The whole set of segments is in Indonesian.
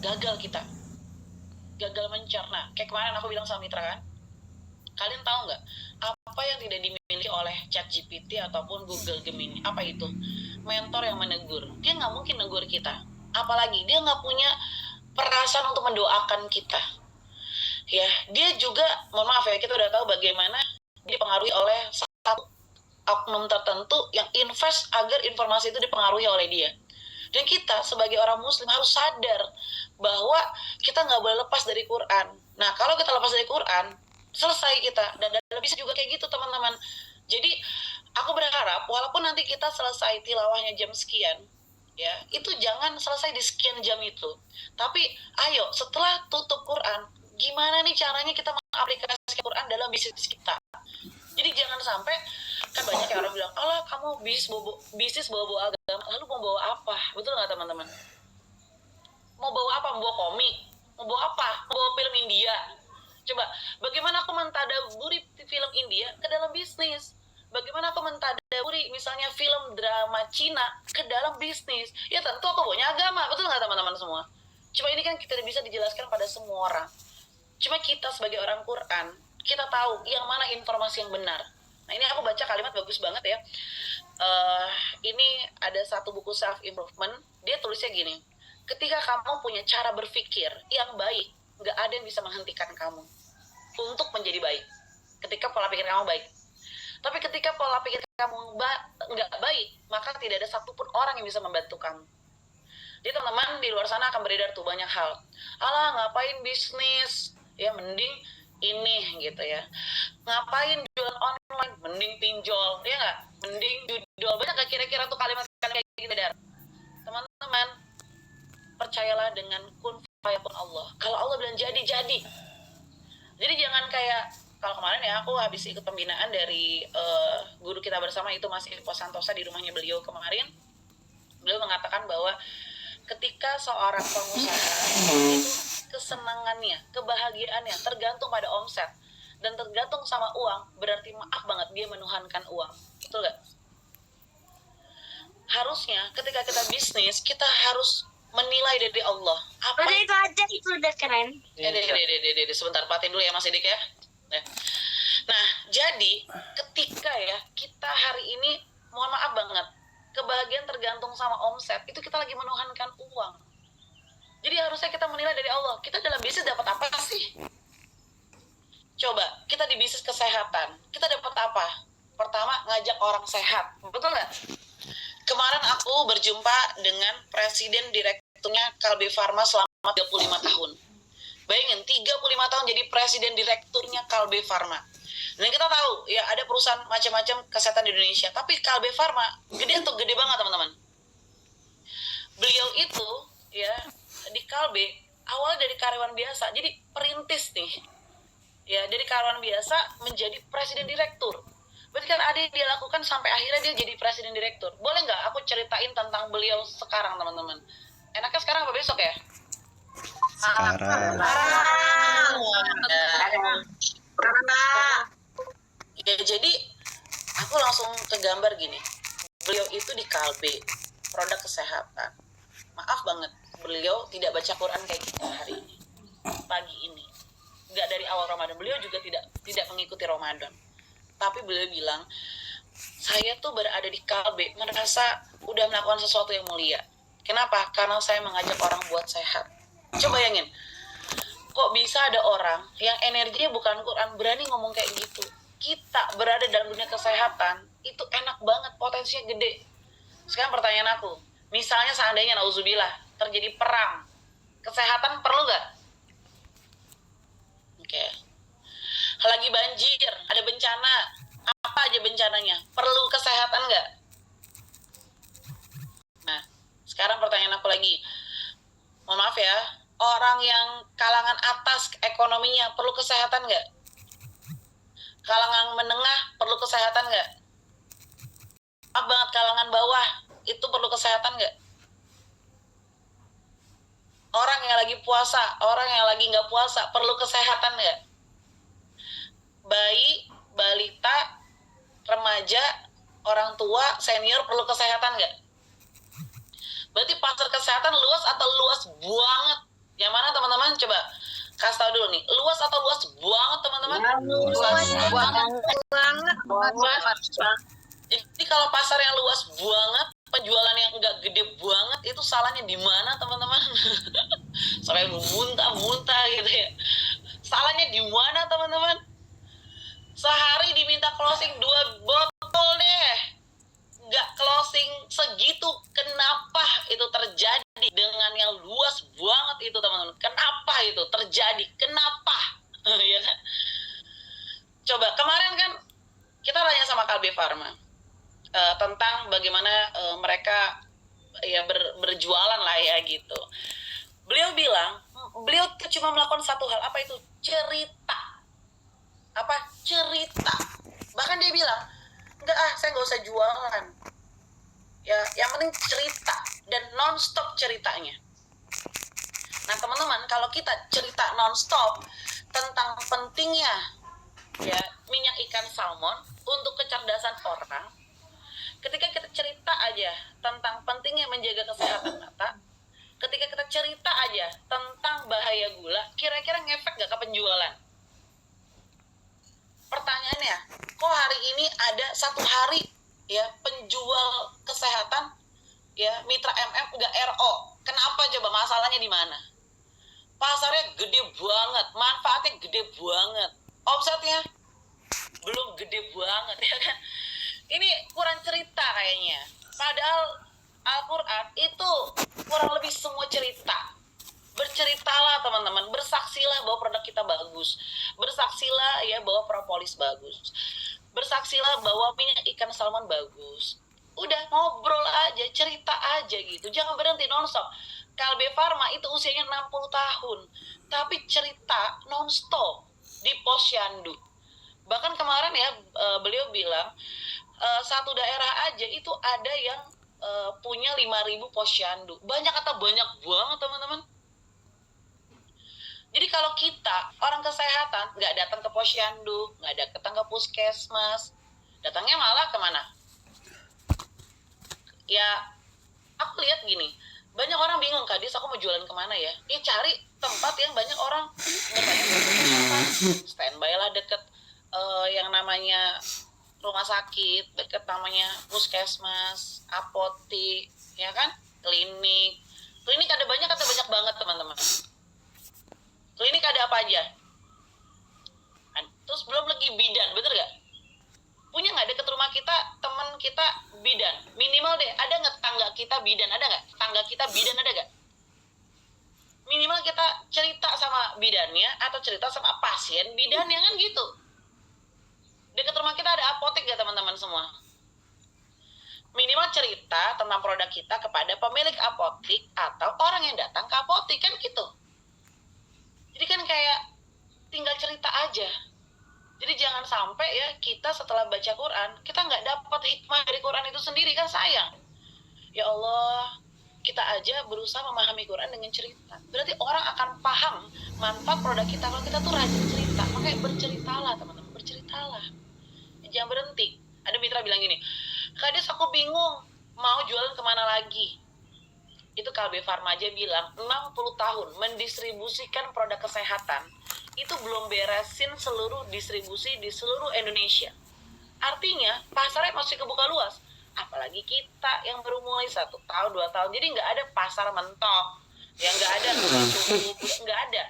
gagal kita, gagal mencerna. Kayak kemarin aku bilang sama Mitra kan, kalian tahu nggak apa yang tidak dimiliki oleh ChatGPT ataupun Google Gemini? Apa itu? Mentor yang menegur. Dia nggak mungkin negur kita, apalagi dia nggak punya perasaan untuk mendoakan kita. Ya, dia juga, mohon maaf ya, kita udah tahu bagaimana dipengaruhi oleh satu oknum tertentu yang invest agar informasi itu dipengaruhi oleh dia. Dan kita sebagai orang muslim harus sadar bahwa kita nggak boleh lepas dari Quran. Nah, kalau kita lepas dari Quran, selesai kita. Dan bisa juga kayak gitu, teman-teman. Jadi, aku berharap walaupun nanti kita selesai tilawahnya jam sekian, ya, itu jangan selesai di sekian jam itu. Tapi, ayo, setelah tutup Quran, gimana nih caranya kita mengaplikasikan Quran dalam bisnis kita. Jadi jangan sampai, kan banyak yang orang bilang, alah kamu bisnis bawa-bawa agama, lalu mau bawa apa? Betul nggak teman-teman? Mau bawa apa? Mau bawa komik? Mau bawa apa? Mau bawa film India? Coba, bagaimana aku mentadaburi film India ke dalam bisnis? Bagaimana aku mentadaburi misalnya film drama Cina ke dalam bisnis? Ya tentu aku bawanya agama, betul nggak teman-teman semua? Cuma ini kan kita bisa dijelaskan pada semua orang. Cuma kita sebagai orang Quran, kita tahu yang mana informasi yang benar. Nah, ini aku baca kalimat bagus banget ya. Ini ada satu buku self improvement, dia tulisnya gini, ketika kamu punya cara berpikir yang baik, nggak ada yang bisa menghentikan kamu untuk menjadi baik. Ketika pola pikir kamu baik. Tapi ketika pola pikir kamu nggak baik, maka tidak ada satupun orang yang bisa membantu kamu. Jadi teman-teman di luar sana akan beredar tuh banyak hal. Alah ngapain bisnis? Ya mending ini gitu ya. Ngapain jualan online? Mending pinjol, ya nggak? Mending judol. Banyak gak kira-kira tuh kalimat-kalimat kayak gitu, Dar? Teman-teman, percayalah dengan kun fayakun Allah. Kalau Allah bilang jadi, jadi. Jadi jangan kayak, kalau kemarin ya aku habis ikut pembinaan dari guru kita bersama, itu Mas Ilpo Santosa di rumahnya beliau kemarin. Beliau mengatakan bahwa ketika seorang pengusaha itu kesenangannya, kebahagiaannya tergantung pada omset dan tergantung sama uang, berarti maaf banget dia menuhankan uang. Betul gak? Harusnya ketika kita bisnis, kita harus menilai dari Allah. Apa udah itu aja, itu udah keren. Sebentar, patin dulu ya Mas Idik ya. Nah, jadi ketika ya kita hari ini, mohon maaf banget, kebahagiaan tergantung sama omset, itu kita lagi menuhankan uang. Jadi harusnya kita menilai dari Allah, kita dalam bisnis dapat apa sih? Coba, kita di bisnis kesehatan, kita dapat apa? Pertama, ngajak orang sehat, betul nggak? Kemarin aku berjumpa dengan presiden direkturnya Kalbe Pharma selama 35 tahun. Bayangin, 35 tahun jadi presiden direkturnya Kalbe Pharma. Dan kita tahu, ya ada perusahaan macam-macam kesehatan di Indonesia, tapi Kalbe Pharma gede untuk gede banget teman-teman. Beliau itu ya di Kalbe awalnya dari karyawan biasa, jadi perintis nih. Ya, dari karyawan biasa menjadi presiden direktur. Berarti kan ada yang dia lakukan sampai akhirnya dia jadi presiden direktur. Boleh nggak aku ceritain tentang beliau sekarang, teman-teman? Enaknya sekarang apa besok ya? Sekarang. Ya, jadi aku langsung kegambar gini. Beliau itu di Kalbe, produk kesehatan. Maaf banget, beliau tidak baca Quran kayak kita hari ini, pagi ini. Nggak dari awal Ramadan, beliau juga tidak mengikuti Ramadan. Tapi beliau bilang, saya tuh berada di Kalbe, merasa udah melakukan sesuatu yang mulia. Kenapa? Karena saya mengajak orang buat sehat. Coba bayangin, kok bisa ada orang yang energinya bukan Quran berani ngomong kayak gitu. Kita berada dalam dunia kesehatan, itu enak banget, potensinya gede. Sekarang pertanyaan aku, misalnya seandainya nauzubillah terjadi perang, kesehatan perlu gak? Oke. Lagi banjir, ada bencana, apa aja bencananya, perlu kesehatan gak? Nah, sekarang pertanyaan aku lagi, mohon maaf ya, orang yang kalangan atas ekonominya perlu kesehatan gak? Kalangan menengah perlu kesehatan gak? Maaf banget, kalangan bawah itu perlu kesehatan gak? Orang yang lagi puasa, orang yang lagi gak puasa perlu kesehatan gak? Bayi, balita, remaja, orang tua, senior perlu kesehatan gak? Berarti pasar kesehatan luas atau luas banget? Yang mana teman-teman? Coba kasih tahu dulu nih. Luas atau luas banget teman-teman? Banget. Jadi kalau pasar yang luas banget, penjualan yang enggak gede banget, itu salahnya di mana teman-teman? Sampai muntah-muntah gitu ya. Salahnya di mana teman-teman? Sehari diminta closing 2 botol deh, nggak closing segitu. Kenapa itu terjadi dengan yang luas banget itu teman-teman? Kenapa itu terjadi? Kenapa? Ya kan? Coba kemarin kan kita tanya sama Kalbe Farma tentang bagaimana mereka ya berjualan lah ya gitu. Beliau bilang beliau cuma melakukan satu hal, apa itu? Cerita. Apa? Cerita. Bahkan dia bilang, enggak saya nggak usah jualan. Ya, yang penting cerita dan non-stop ceritanya. Nah teman-teman, kalau kita cerita non-stop tentang pentingnya ya minyak ikan salmon untuk kecerdasan orang, ketika kita cerita aja tentang pentingnya menjaga kesehatan mata, ketika kita cerita aja tentang bahaya gula, kira-kira ngefek gak ke penjualan? Pertanyaannya, kok hari ini ada satu hari ya penjual kesehatan ya mitra MM nggak RO? Kenapa coba? Masalahnya di mana? Pasarnya gede banget, manfaatnya gede banget, omsetnya belum gede banget ya kan? Ini kurang cerita kayaknya. Padahal Al-Quran itu kurang lebih semua cerita. Berceritalah teman-teman, bersaksilah bahwa produk kita bagus, bersaksilah ya bahwa propolis bagus, bersaksilah bahwa minyak ikan salmon bagus. Udah ngobrol aja, cerita aja gitu, jangan berhenti nonstop. Kalbe Farma itu usianya 60 tahun, tapi cerita nonstop di Posyandu. Bahkan kemarin ya beliau bilang satu daerah aja itu ada yang punya 5.000 posyandu. Banyak atau banyak banget teman-teman? Jadi kalau kita orang kesehatan nggak datang ke posyandu, nggak datang ke puskesmas, datangnya malah kemana? Ya aku lihat gini, banyak orang bingung, Kadis aku mau jualan kemana ya? Cari tempat yang banyak orang standby lah deket yang namanya rumah sakit, deket namanya puskesmas, apotik, ya kan? Klinik ada banyak atau banyak banget teman-teman? Klinik ada apa aja? Terus belum lagi bidan, bener gak? Punya nggak deket rumah kita teman kita bidan? Minimal deh, ada nggak tangga kita bidan? Ada nggak? Tangga kita bidan ada nggak? Minimal kita cerita sama bidannya atau cerita sama pasien bidannya kan gitu. Deket rumah kita ada apotek gak teman-teman semua? Minimal cerita tentang produk kita kepada pemilik apotek atau orang yang datang ke apotek kan gitu. Jadi kan kayak tinggal cerita aja. Jadi jangan sampai ya kita setelah baca Quran, kita nggak dapat hikmah dari Quran itu sendiri, kan sayang. Ya Allah, kita aja berusaha memahami Quran dengan cerita. Berarti orang akan paham manfaat produk kita kalau kita tuh rajin cerita. Makanya berceritalah teman-teman, berceritalah. Jangan berhenti. Ada mitra bilang gini, Kadis aku bingung mau jualan kemana lagi. Itu Kalbe Farma aja bilang 60 tahun mendistribusikan produk kesehatan itu belum beresin seluruh distribusi di seluruh Indonesia. Artinya pasarnya masih kebuka luas. Apalagi kita yang baru mulai 1 tahun 2 tahun. Jadi nggak ada pasar mentok, yang nggak ada cukup, nggak ada.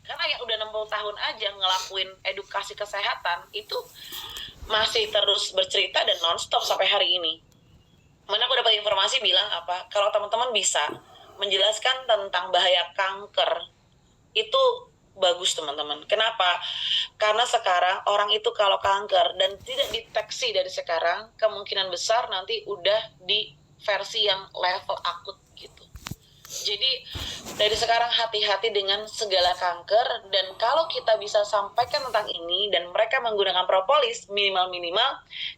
Karena yang udah 60 tahun aja ngelakuin edukasi kesehatan itu masih terus bercerita dan nonstop sampai hari ini. Mana aku dapat informasi bilang apa? Kalau teman-teman bisa menjelaskan tentang bahaya kanker, itu bagus teman-teman. Kenapa? Karena sekarang orang itu kalau kanker dan tidak deteksi dari sekarang, kemungkinan besar nanti udah di versi yang level akut gitu. Jadi dari sekarang hati-hati dengan segala kanker, dan kalau kita bisa sampaikan tentang ini dan mereka menggunakan propolis minimal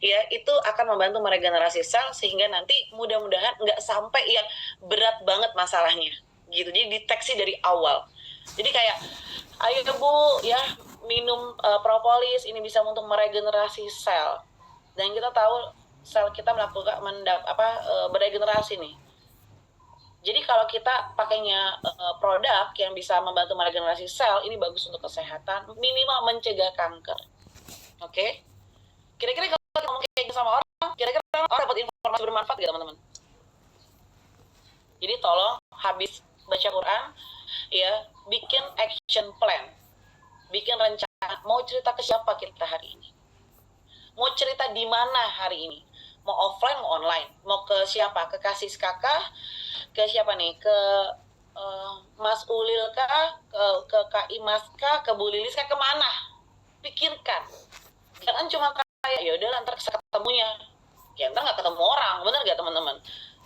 ya itu akan membantu meregenerasi sel sehingga nanti mudah-mudahan nggak sampai yang berat banget masalahnya gitu. Jadi deteksi dari awal. Jadi kayak ayo Bu ya minum propolis, ini bisa untuk meregenerasi sel, dan kita tahu sel kita melakukan beregenerasi nih. Jadi kalau kita pakainya produk yang bisa membantu meregenerasi sel, ini bagus untuk kesehatan, minimal mencegah kanker. Oke? Kira-kira kalau kita ngomong kayak gitu sama orang, kira-kira orang dapat informasi bermanfaat gak teman-teman? Jadi tolong habis baca Quran, ya bikin action plan, bikin rencana. Mau cerita ke siapa kita hari ini? Mau cerita di mana hari ini? Mau offline, mau online? Mau ke siapa? Ke kasih kakak? Ke siapa nih? Ke Mas Ulil kah? Ke Kak Imas kah? Ke Bu Lilis kah? Kemana? Pikirkan. Jangan cuma kayak ya udah ntar ketemunya. Ya ntar nggak ketemu orang, bener nggak teman-teman?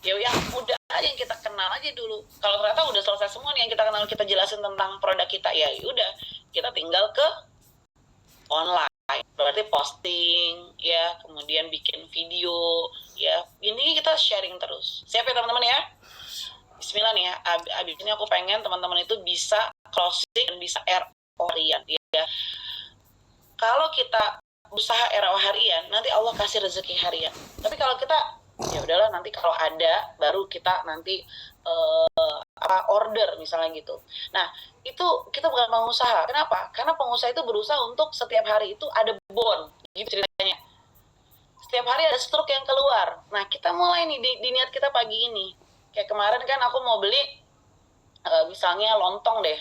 Ya yang udah aja yang kita kenal aja dulu. Kalau ternyata udah selesai semua nih yang kita kenal, kita jelasin tentang produk kita, ya udah kita tinggal ke online. Berarti posting, ya, kemudian bikin video, ya. Ini kita sharing terus. Siap ya teman-teman ya? Bismillah nih ya. Abis ini aku pengen teman-teman itu bisa closing dan bisa RO harian, ya. Kalau kita usaha RO harian, nanti Allah kasih rezeki harian. Tapi kalau kita ya udahlah, nanti kalau ada baru kita nanti order misalnya gitu. Nah, itu kita bukan pengusaha. Kenapa? Karena pengusaha itu berusaha untuk setiap hari itu ada bon, gitu ceritanya. Setiap hari ada struk yang keluar. Nah, kita mulai nih di niat kita pagi ini. Kayak kemarin kan aku mau beli misalnya lontong deh.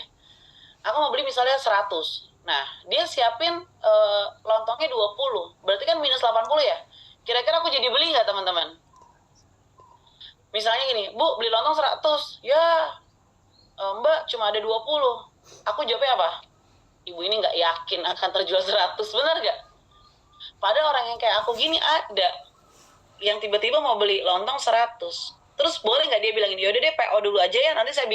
Aku mau beli misalnya 100. Nah, dia siapin lontongnya 20. Berarti kan minus 80 ya. Kira-kira aku jadi beli nggak teman-teman? Misalnya gini, Bu, beli lontong 100. Ya, Mbak, cuma ada 20. Aku jawabnya apa? Ibu ini nggak yakin akan terjual 100, benar nggak? Padahal orang yang kayak aku gini ada. Yang tiba-tiba mau beli lontong 100. Terus boleh nggak dia bilang gini, yaudah deh PO dulu aja ya, nanti saya